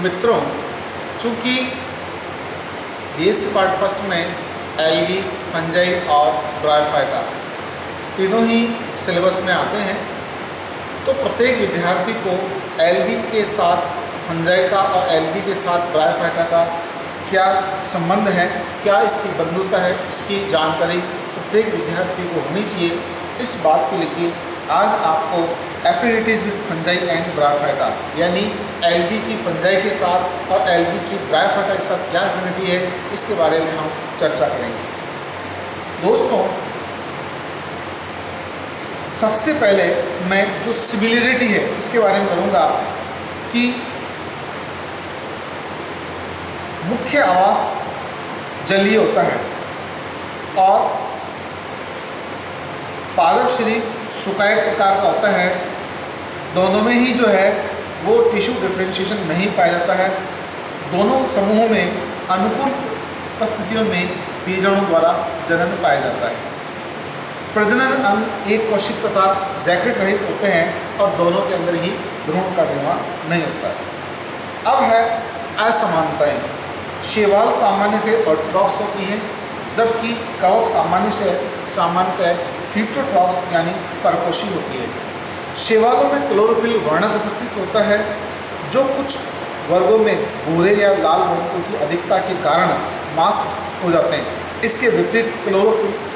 मित्रों, चूँकि BSc part first में एल्गी, फंजाई और ब्रायोफाइटा तीनों ही सिलेबस में आते हैं, तो प्रत्येक विद्यार्थी को एल्गी के साथ फंजाई का और एल्गी के साथ ब्रायोफाइटा का क्या संबंध है, क्या इसकी बंधुता है, इसकी जानकारी प्रत्येक विद्यार्थी को होनी चाहिए। इस बात को लेकर आज आपको affinities with fungi and bryophyta यानी एल्गी की फंजाई के साथ और एल्गी की ब्रायोफाइटा के साथ क्या एफिनिटी है, इसके बारे में हम चर्चा करेंगे। दोस्तों, सबसे पहले मैं जो सिमिलरिटी है इसके बारे में करूँगा कि मुख्य आवास जलीय होता है और पादप शरीर सुकायक प्रकार का होता है। दोनों में ही जो है वो टिश्यू डिफरेंशिएशन नहीं पाया जाता है। दोनों समूहों में अनुकूल परिस्थितियों में बीजाणु द्वारा जनन पाया जाता है। प्रजनन अंग एक कोशिक तथा जैकेट रहित होते हैं और दोनों के अंदर ही भ्रूण का निर्माण नहीं होता है। अब है असमानताएं। शैवाल सामान्यतः ऑटोट्रॉप्स होती है, जबकि कवक सामान्यतः हीटेरोट्रॉप्स यानी परपोषी होती है। शैवालों में क्लोरोफिल वर्णक उपस्थित होता है, जो कुछ वर्गों में भूरे या लाल वर्णकों की अधिकता के कारण मास्क हो जाते हैं। इसके विपरीत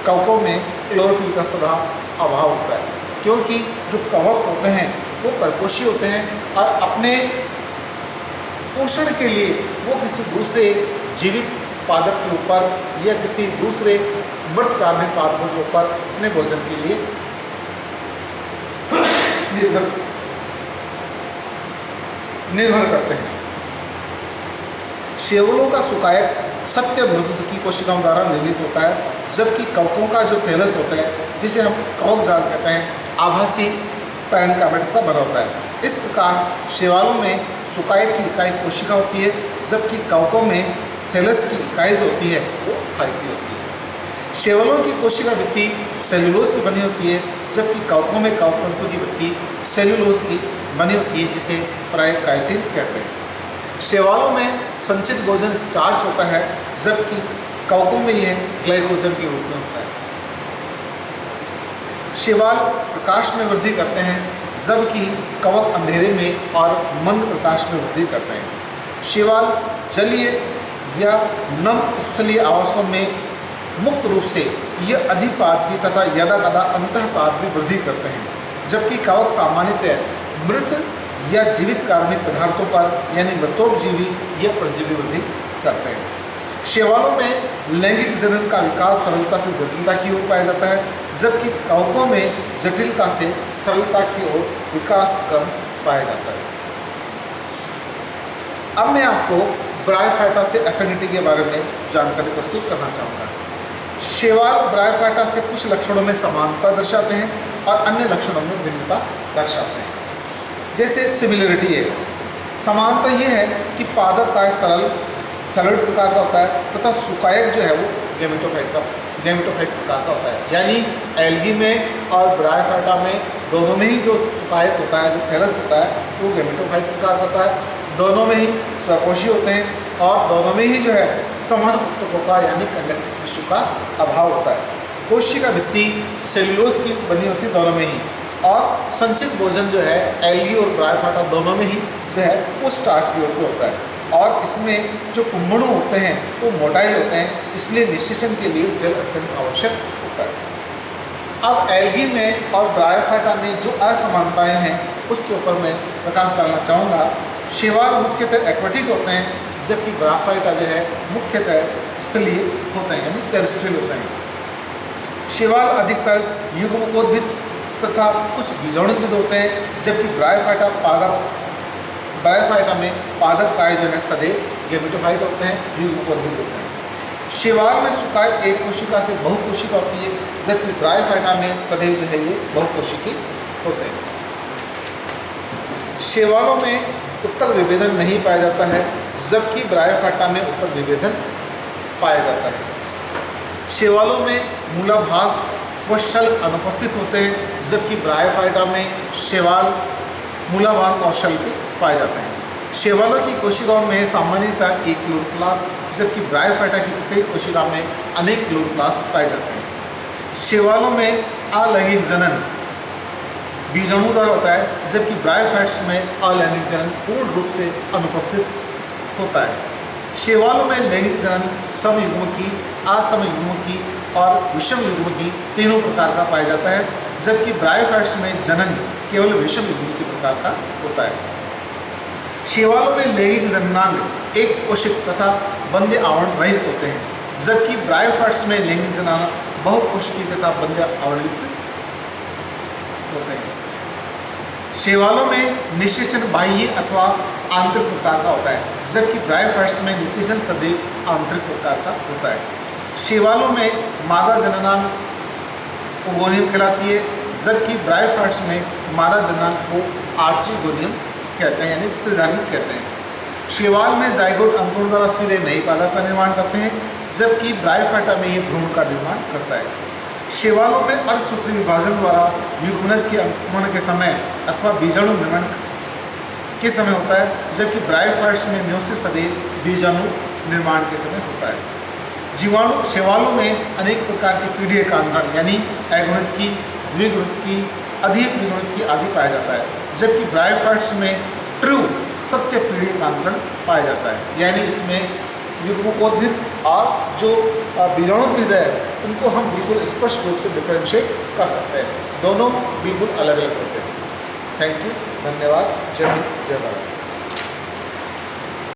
कवकों में क्लोरोफिल का सदा अभाव होता है, क्योंकि जो कवक होते हैं वो परपोषी होते हैं और अपने पोषण के लिए वो किसी दूसरे जीवित पादप के ऊपर या किसी दूसरे मृत कार्बनिक पादपों के ऊपर अपने भोजन के लिए निर्भर करते हैं। शैवालों का सुकायक सत्य मृदुत्व की कोशिकाओं द्वारा निर्मित होता है, जबकि कवकों का जो थैलस होता है, जिसे हम कवक जाल कहते हैं, आभासी पैरेन्काइमल से बना होता है। इस प्रकार शैवालों में सुकायक की इकाई कोशिका होती है, जबकि कवकों में थैलस की इकाई जो होती है वो फाइकी होती है। शैवालों की कोशिका भित्ति सेल्यूलोज की बनी होती है, जबकि कवकों में कवक तंतु की भित्ति सेल्यूलोज की बनी होती है, जिसे पैराकाइटिन कहते हैं। शैवालों में संचित भोजन स्टार्च होता है, जबकि कवकों में यह ग्लाइकोजन के रूप में होता है। शैवाल प्रकाश में वृद्धि करते हैं, जबकि कवक अंधेरे में और मंद प्रकाश में वृद्धि करते हैं। शैवाल जलीय या नम स्थलीय आवासों में मुक्त रूप से यह अधिपादपी तथा यदा-कदा अंतःपादपी वृद्धि करते हैं, जबकि कवक सामान्यतः मृत या जीवित कार्बनिक पदार्थों पर यानी मृतोपजीवी या परजीवी वृद्धि करते हैं। शैवालों में लैंगिक जनन का विकास सरलता से जटिलता की ओर पाया जाता है, जबकि कवकों में जटिलता से सरलता की ओर विकास क्रम पाया जाता है। अब मैं आपको ब्रायोफाइटा से एफिनिटी के बारे में जानकारी प्रस्तुत करना चाहूँगा। शैवाल ब्रायोफाइटा से कुछ लक्षणों में समानता दर्शाते हैं और अन्य लक्षणों में भिन्नता दर्शाते हैं। जैसे सिमिलरिटी है, समानता यह है कि पादप काय सरल थैलॉइड प्रकार का होता है तथा सुकायक जो है वो गैमेटोफाइट प्रकार का होता है। यानी एल्गी में और ब्रायोफाइटा में दोनों में ही जो सुकायक होता है, जो थैलस होता है, वो गैमेटोफाइट प्रकार का होता है। दोनों में ही स्वकोशी होते हैं और दोनों में ही जो है समान उत्तकों का यानी कंडक्टिव टिश्यू का अभाव होता है। कोशिका भित्ति सेल्यूलोज की बनी होती है दोनों में ही, और संचित भोजन जो है एल्गी और ब्रायोफाइटा दोनों में ही जो है वो स्टार्च की ओर को होता है। और इसमें जो कुंभणु होते हैं वो मोटाइल होते हैं, इसलिए निषेचन के लिए जल अत्यंत आवश्यक होता है। अब एल्गी में और ब्रायोफाइटा में जो असमानताएं हैं उसके ऊपर मैं प्रकाश डालना चाहूँगा। शैवाल मुख्यतः एक्वेटिक होते हैं, जबकि ब्रायोफाइटा जो है मुख्यतः स्थलीय होते हैं यानी टेरेस्ट्रियल होते हैं। शैवाल अधिकतर युग्मकोद्भिद तथा कुछ बीजाणुद्भिद होते हैं, जबकि ब्रायोफाइटा में पादप काय जो है सदैव गैमेटोफाइट होते हैं, युग्मकोद्भिद होते हैं। शैवाल में सुकायक एक कोशिका से बहुकोशिका होती है, जबकि ब्रायोफाइटा में सदैव जो है ये बहुकोशिकी होते हैं। शैवालों में उत्तक विभेदन नहीं पाया जाता है, जबकि ब्रायोफाइटा में उत्तक विभेदन पाया जाता है। शैवालों में मूलाभास व शल्क अनुपस्थित होते हैं, जबकि ब्रायोफाइटा में शैवाल मूलाभास और शल्क पाए जाते हैं। शैवालों की कोशिकाओं में सामान्यतः एक क्लोरोप्लास्ट, जबकि ब्रायोफाइटा की प्रत्येक कोशिका में अनेक क्लोरोप्लास्ट पाए जाते हैं। शैवालों में अलैंगिक जनन बीजाणु द्वारा होता है, जबकि ब्रायोफाइट्स में अलैंगिक जनन पूर्ण रूप से अनुपस्थित होता है। शैवालों में लैंगिक जनन समयुग्मकी, असमयुग्मकी और विषम युग्मकी तीनों प्रकार का पाया जाता है, जबकि ब्रायोफाइट्स में जनन केवल विषम युग्मकी प्रकार का होता है। शैवालों में लैंगिक जननांग एक कोशिक तथा बंध्य आवरण रहित होते हैं, जबकि ब्रायोफाइट्स में लैंगिक जननांग बहुकोशिकीय तथा बंध्य आवरण युक्त होते हैं। शैवालों में निषेचन बाह्य अथवा आंतरिक प्रकार का होता है, जबकि ब्रायोफाइट्स में निषेचन सदैव आंतरिक प्रकार का होता है। शैवालों में मादा जननांग ओगोनियम कहलाती है, जबकि ब्रायोफाइट्स में मादा जननांग को आर्चिगोनियम कहते हैं, यानी स्त्रीधानी कहते हैं। शैवाल में जाइगोट अंकुरण द्वारा सीधे नई पादप का निर्माण करते हैं, जबकि ब्रायोफाइटा में ये भ्रूण का निर्माण करता है। शैवालों में अर्धसूत्री विभाजन द्वारा युग्मनज के अंकुरण के समय अथवा बीजाणु निर्माण के समय होता है, जबकि ब्रायोफाइट्स में म्योसिस सदैव बीजाणु निर्माण के समय होता है। जीवाणु शैवालों में अनेक प्रकार के पीढ़ीय कांधरण यानी अगुणित की, द्विगुणित की, अधिक द्विगुणित की आदि पाया जाता है, जबकि ब्रायोफाइट्स में ट्रू सत्य पीढ़ीय कांधरण पाया जाता है, यानी इसमें युग्मकोद्भिद और जो बीजाणुद्भिद है उनको हम बिल्कुल स्पष्ट रूप से डिफरेंशिएट कर सकते हैं। दोनों बिल्कुल अलग अलग होते हैं। थैंक यू, धन्यवाद, जय हिंद, जय भारत।